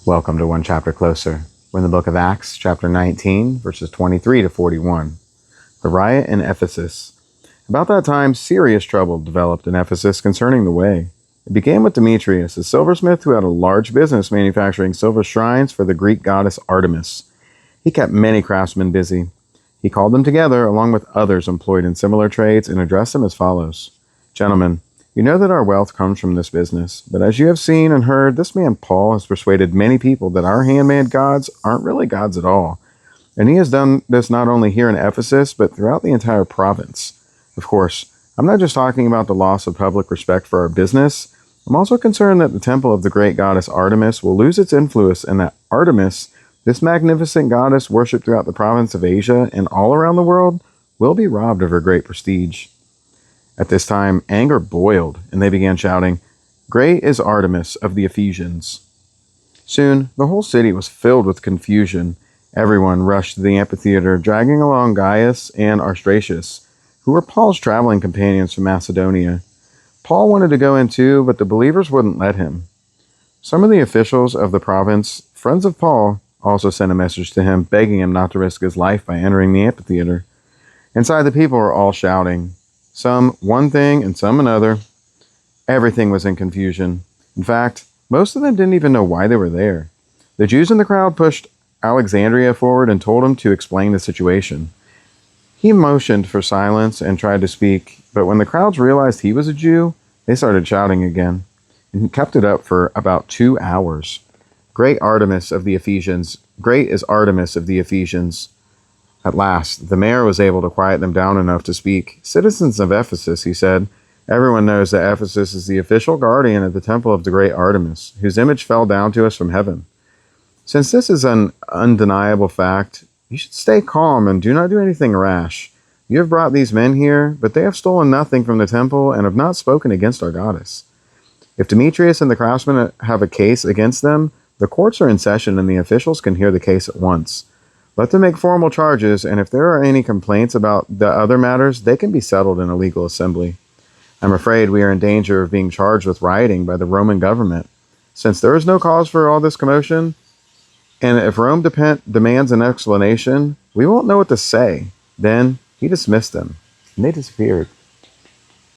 Welcome to One Chapter Closer. We're in the book of Acts, chapter 19, verses 23 to 41. The riot in Ephesus. About that time, serious trouble developed in Ephesus concerning the way. It began with Demetrius, a silversmith who had a large business manufacturing silver shrines for the Greek goddess Artemis. He kept many craftsmen busy. He called them together, along with others employed in similar trades, and addressed them as follows. Gentlemen, you know that our wealth comes from this business, but as you have seen and heard, this man Paul has persuaded many people that our handmade gods aren't really gods at all. And he has done this not only here in Ephesus, but throughout the entire province. Of course, I'm not just talking about the loss of public respect for our business. I'm also concerned that the temple of the great goddess Artemis will lose its influence, and that Artemis, this magnificent goddess worshipped throughout the province of Asia and all around the world, will be robbed of her great prestige. At this time, anger boiled, and they began shouting, "Great is Artemis of the Ephesians." Soon, the whole city was filled with confusion. Everyone rushed to the amphitheater, dragging along Gaius and Arstratius, who were Paul's traveling companions from Macedonia. Paul wanted to go in too, but the believers wouldn't let him. Some of the officials of the province, friends of Paul, also sent a message to him, begging him not to risk his life by entering the amphitheater. Inside, the people were all shouting, some one thing and some another. Everything was in confusion. In fact, most of them didn't even know why they were there. The Jews in the crowd pushed Alexandria forward and told him to explain the situation. He motioned for silence and tried to speak, but when the crowds realized he was a Jew, they started shouting again, and he kept it up for about 2 hours. Great Artemis of the Ephesians, great is Artemis of the Ephesians. At last, the mayor was able to quiet them down enough to speak. Citizens of Ephesus, he said, everyone knows that Ephesus is the official guardian of the temple of the great Artemis, whose image fell down to us from heaven. Since this is an undeniable fact, you should stay calm and do not do anything rash. You have brought these men here, but they have stolen nothing from the temple and have not spoken against our goddess. If Demetrius and the craftsmen have a case against them, the courts are in session and the officials can hear the case at once. Let them make formal charges, and if there are any complaints about the other matters, they can be settled in a legal assembly. I'm afraid we are in danger of being charged with rioting by the Roman government. Since there is no cause for all this commotion, and if Rome demands an explanation, we won't know what to say. Then he dismissed them, and they disappeared.